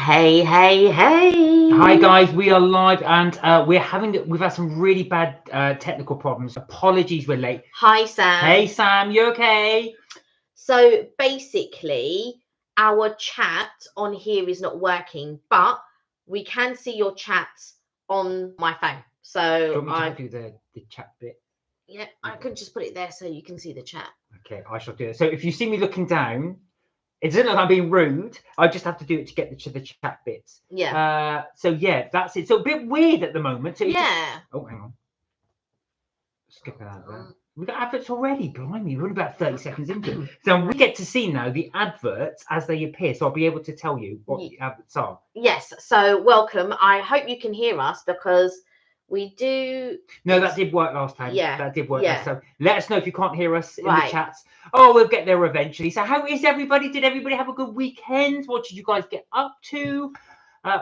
Hey, hey, hey. Hi guys, we are live and we've had some really bad technical problems. Apologies, we're late. Hi, Sam. Hey Sam, you okay? So basically, our chat on here is not working, but we can see your chat on my phone. Do you So want me to do the chat bit? yeah, I could just put it there so you can see the chat. Okay, I shall do it. So if you see me looking down, it doesn't look like I'm being rude. I just have to do it to get to the chat bits. Yeah. So yeah, that's it. So a bit weird at the moment. So Yeah. oh, hang on. Skip it out there. We got adverts already, blimey. We're only about 30 seconds into it. So we get to see now the adverts as they appear. So I'll be able to tell you what the adverts are. Yes. So welcome. I hope you can hear us because we do. No, that did work last time. Yeah. That did work. Yeah. So let us know if you can't hear us in the Right. chats. Oh, we'll get there eventually. So how is everybody? Did everybody have a good weekend? What did you guys get up to?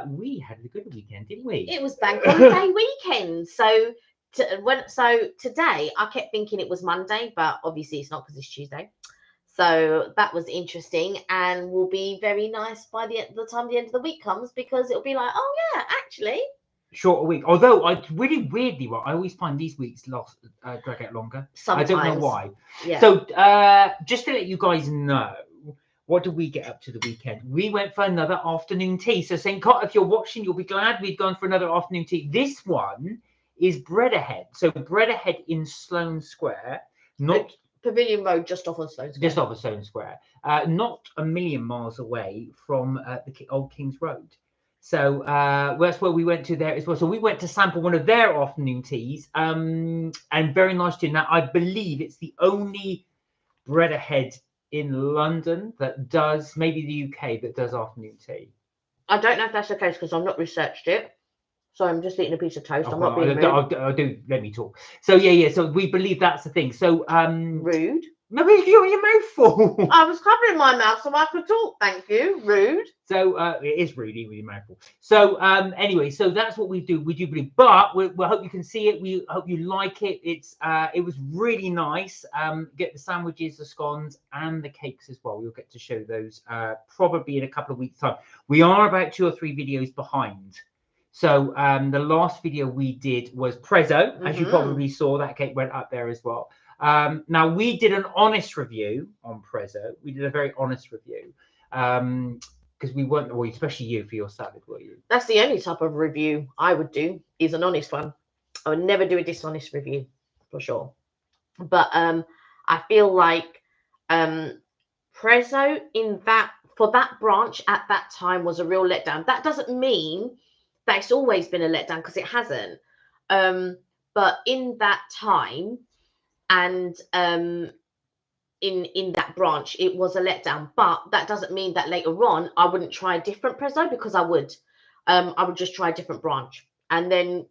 We had a good weekend, didn't we? It was Bank Holiday weekend. So today I kept thinking it was Monday, but obviously it's not because it's Tuesday. So that was interesting and will be very nice by the time the end of the week comes, because it'll be like, oh yeah, actually. Shorter week. Although I really weirdly, I always find these weeks drag out longer. Sometimes. I don't know why. Yeah. So just to let you guys know, what did we get up to the weekend? We went for another afternoon tea. So St. Cot, if you're watching, you'll be glad we've gone for another afternoon tea. This one is Bread Ahead. So Bread Ahead in Sloane Square, not Pavilion Road, just off of Sloane Square. Just off of Sloane Square, not a million miles away from the Old King's Road. So that's where we went to there as well. So we went to sample one of their afternoon teas, and very nice tea. Now I believe it's the only Bread Ahead in London that does, maybe the UK, that does afternoon tea. I don't know if that's the case because I've not researched it. So I'm just eating a piece of toast. I'm not being rude. I do. Let me talk. So yeah. So we believe that's the thing. So rude. No, you're your mouth full. I was covering my mouth so I could talk. Thank you. Rude. So it is rude with your mouth full. So anyway, so that's what we do. We do believe, but we hope you can see it. We hope you like it. It was really nice. Get the sandwiches, the scones, and the cakes as well. We'll get to show those probably in a couple of weeks' time. We are about 2 or 3 videos behind. So the last video we did was Prezzo, as you probably saw. That cake went up there as well. Now we did an honest review on Prezzo. We did a very honest review because we weren't, well, especially you for your salad, were you? That's the only type of review I would do, is an honest one. I would never do a dishonest review, for sure. But I feel like Prezzo for that branch at that time was a real letdown. That doesn't mean that it's always been a letdown, because it hasn't. But in that time, and in that branch, it was a letdown. But that doesn't mean that later on I wouldn't try a different Prezzo, because I would just try a different branch, and then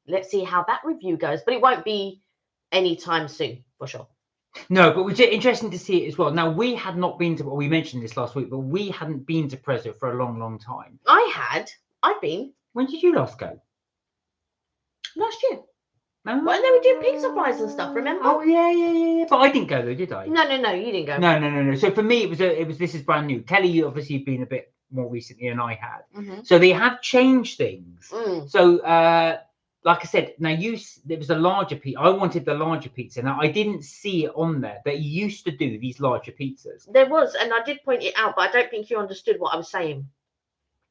let's see how that review goes. But it won't be anytime soon, for sure. No, but it's interesting to see it as well. Now, we had not been to, well, we mentioned this last week, but we hadn't been to Prezzo for a long time. I've been. When did you last go? Last year. Well, and they were doing pizza pies and stuff, remember? Oh yeah. But I didn't go though, did I? No, you didn't go. No. So for me, it was this is brand new. Kelly, you obviously have been a bit more recently than I had. So they have changed things. So like I said, now there was a larger pizza. I wanted the larger pizza. Now I didn't see it on there. They used to do these larger pizzas. There was, and I did point it out, but I don't think you understood what I was saying.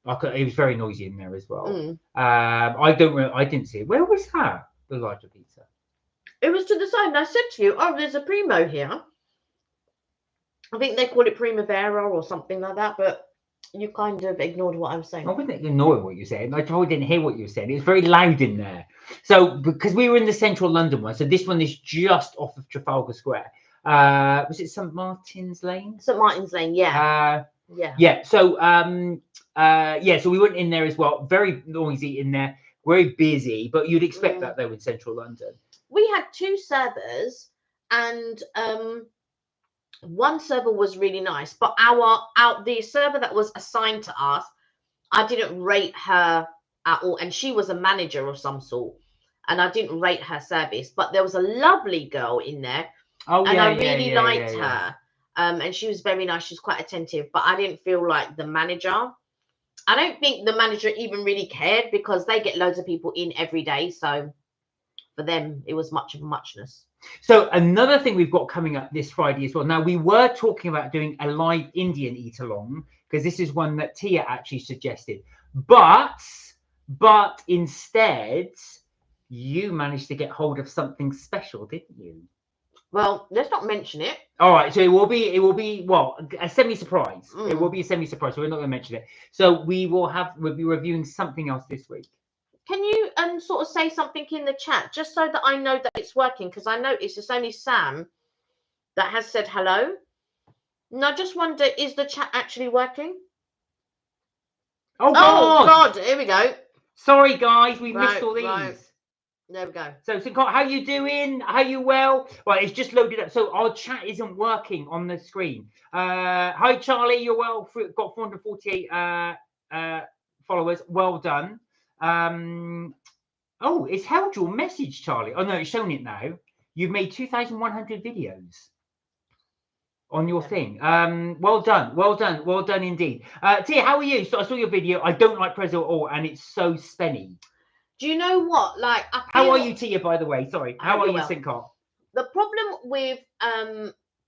It was very noisy in there as well. I didn't see it. Where was that? The larger pizza. It was to the side, and I said to you, "Oh, there's a Primo here." I think they call it Primavera or something like that, but you kind of ignored what I was saying. I wasn't ignoring what you said. I probably didn't hear what you said. It was very loud in there. So because we were in the central London one, so this one is just off of Trafalgar Square. Was it St Martin's Lane? St Martin's Lane, yeah. Yeah. So so we went in there as well. Very noisy in there. Very busy, but you'd expect that though in central London. We had 2 servers, and one server was really nice, but the server that was assigned to us, I didn't rate her at all, and she was a manager of some sort, and I didn't rate her service. But there was a lovely girl in there, and I really liked her. And she was very nice. She was quite attentive, but I didn't feel like the manager I don't think the manager even really cared because they get loads of people in every day. So for them, it was much of a muchness. So another thing we've got coming up this Friday as well. Now, we were talking about doing a live Indian eat along because this is one that Tia actually suggested. But instead, you managed to get hold of something special, didn't you? Well, let's not mention it. All right, so it will be well, a semi-surprise. It will be a semi-surprise, so we're not going to mention it. So we'll be reviewing something else this week. Can you sort of say something in the chat just so that I know that it's working? Because I noticed it's only Sam that has said hello. And I just wonder, is the chat actually working? Oh God! Here we go. Sorry, guys, we missed all these. Right. There we go. So, how you doing? Are you well? Right, it's just loaded up. So our chat isn't working on the screen. Hi, Charlie. You're well. Got 448 followers. Well done. Oh, it's held your message, Charlie. Oh no, it's shown it now. You've made 2,100 videos on your thing. Well done indeed. Tia, how are you? So I saw your video. I don't like Prezzo at all, and it's so spenny. Do you know what? Like, how are you, Tia? By the way, sorry. How are you, Sincart? The problem with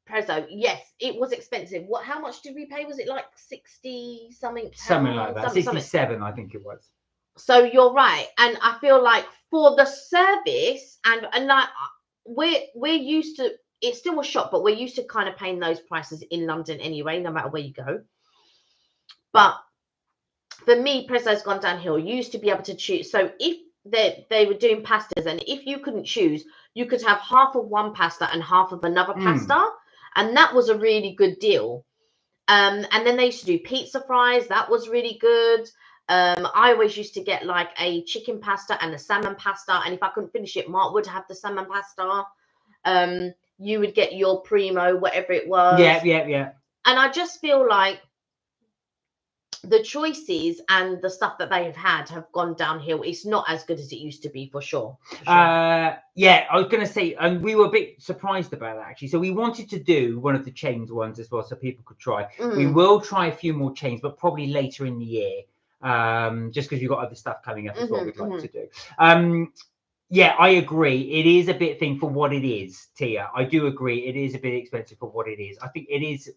Prezzo, yes, it was expensive. How much did we pay? Was it like 60 something? Something like that. 67, I think it was. So you're right, and I feel like for the service and like we're used to. It's still a shop, but we're used to kind of paying those prices in London anyway, no matter where you go. But for me, Prezzo's gone downhill. You used to be able to choose. So if they were doing pastas, and if you couldn't choose, you could have half of one pasta and half of another pasta, and that was a really good deal. And then they used to do pizza fries. That was really good. I always used to get like a chicken pasta and a salmon pasta, and if I couldn't finish it, Mark would have the salmon pasta. You would get your primo, whatever it was. Yeah. And I just feel like the choices and the stuff that they have gone downhill. It's not as good as it used to be, for sure. Yeah, I was going to say, and we were a bit surprised about that, actually. So we wanted to do one of the chains ones as well, so people could try. We will try a few more chains, but probably later in the year, just because we've got other stuff coming up as well we'd like to do. Yeah, I agree. It is a bit thing for what it is, Tia. I do agree. It is a bit expensive for what it is. I think it is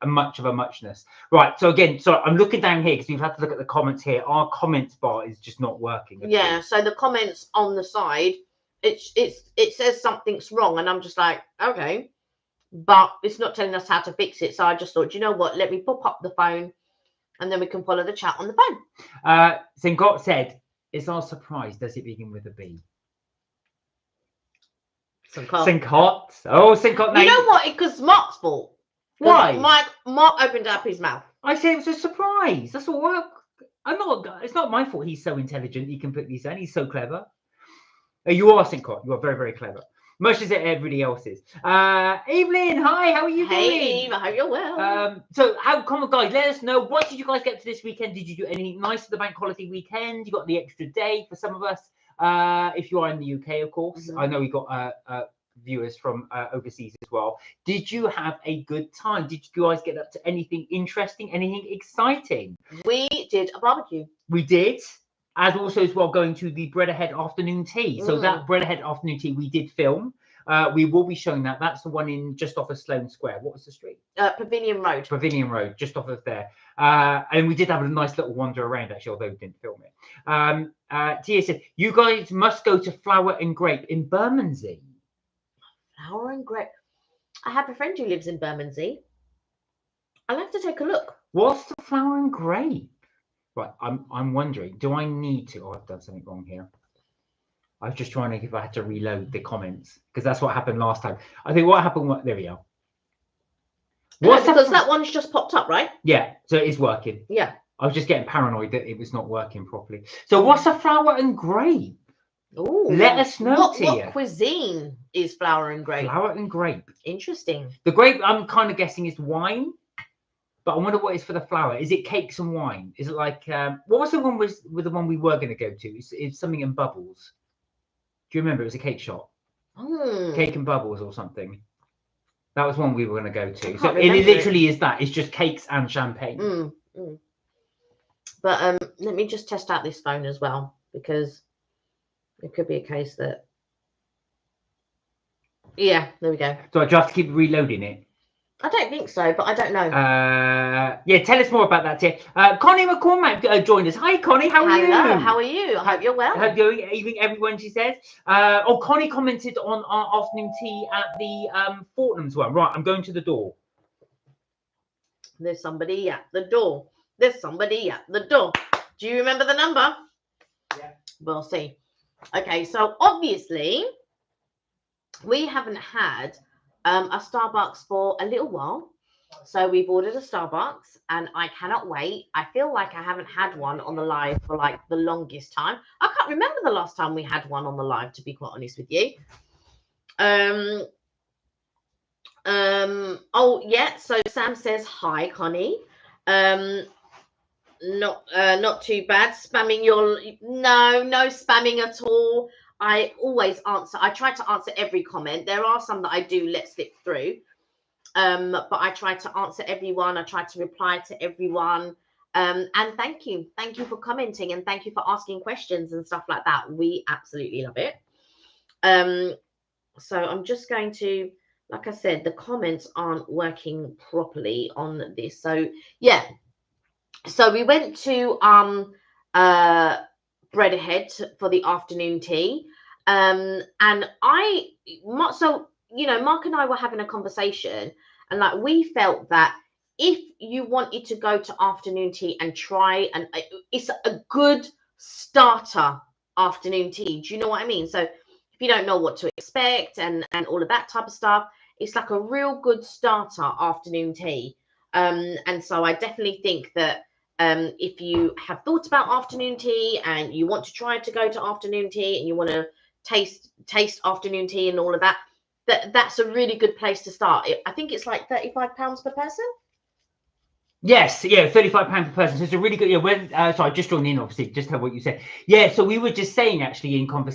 much of a muchness. Right. So again, I'm looking down here because we've had to look at the comments here. Our comments bar is just not working. Yeah. So the comments on the side, it says something's wrong, and I'm just like, okay, but it's not telling us how to fix it. So I just thought, you know what? Let me pop up the phone, and then we can follow the chat on the phone. Sincott said, "It's our surprise. Does it begin with a B?" Sincott. Oh, Sincott. You know what? Because Mark's fault. Why? Mark opened up his mouth. I said it was a surprise. That's all. It's not my fault. He's so intelligent. He can put these in. He's so clever. You are, Sincott. You are very, very clever. Much as everybody else is. Evelyn, hi. How are you doing? Hey, Eve, I hope you're well. So, come on, guys. Let us know. What did you guys get to this weekend? Did you do anything nice for the bank holiday weekend? You got the extra day for some of us. If you are in the UK, of course. I know we got viewers from overseas as well. Did you have a good time? Did you guys get up to anything interesting, anything exciting? We did a barbecue. We did, as well going to the Bread Ahead afternoon tea. So that Bread Ahead afternoon tea we did film. We will be showing that. That's the one in just off of Sloane Square. What was the street? Pavilion Road. Pavilion Road, just off of there. And we did have a nice little wander around, actually, although we didn't film it. Tia said, you guys must go to Flower and Grape in Bermondsey. Flower and Grape. I have a friend who lives in Bermondsey. I'll have to take a look. What's the Flower and Grape? Right, I'm wondering, do I need to? Oh, I've done something wrong here. I was just trying to, if I had to reload the comments, because that's what happened last time. I think what happened, there we are. Because that one's just popped up, right? Yeah, so it is working. Yeah. I was just getting paranoid that it was not working properly. So what's a Flower and Grape? Ooh, let us know, Tia. What cuisine is Flower and Grape? Flower and Grape. Interesting. The grape, I'm kind of guessing, is wine. But I wonder what is for the flower. Is it cakes and wine? Is it like, what was the one with the one we were going to go to? It's something in Bubbles. Do you remember? It was a cake shop. Cake and Bubbles or something. That was one we were going to go to. So it literally is that. It's just cakes and champagne. But let me just test out this phone as well, because it could be a case that, yeah, there we go. So I just have to keep reloading it. I don't think so, but I don't know. Yeah, tell us more about that, Tia. Connie McCormack joined us. Hi, Connie. How are you? Hello, how are you? I hope you're well. Hope you're evening, everyone, she says. Oh, Connie commented on our afternoon tea at the Fortnum's one. Right, I'm going to the door. There's somebody at the door. There's somebody at the door. Do you remember the number? Yeah. We'll see. Okay, so obviously we haven't had a Starbucks for a little while. So we've ordered a Starbucks and I cannot wait. I feel like I haven't had one on the live for like the longest time. I can't remember the last time we had one on the live, to be quite honest with you. Oh yeah, so Sam says hi, Connie. Not too bad. Spamming your no spamming at all. I always answer. I try to answer every comment. There are some that I do let slip through. But I try to answer everyone. I try to reply to everyone. And thank you for commenting, and thank you for asking questions and stuff like that. We absolutely love it. So I'm just going to, like I said, the comments aren't working properly on this. So yeah. So we went to Bread Ahead for the afternoon tea. And so, you know, Mark and I were having a conversation, and like we felt that if you wanted to go to afternoon tea and try, and it's a good starter afternoon tea. Do you know what I mean? So if you don't know what to expect and all of that type of stuff, it's like a real good starter afternoon tea. And so I definitely think that if you have thought about afternoon tea and you want to try to go to afternoon tea and you want to taste afternoon tea and all of that, that's a really good place to start. I think it's like £35 per person. Yes, yeah, £35 per person. So it's a really good. Yeah, when sorry, just joined in, obviously, just heard what you said. Yeah, so we were just saying actually in conversation.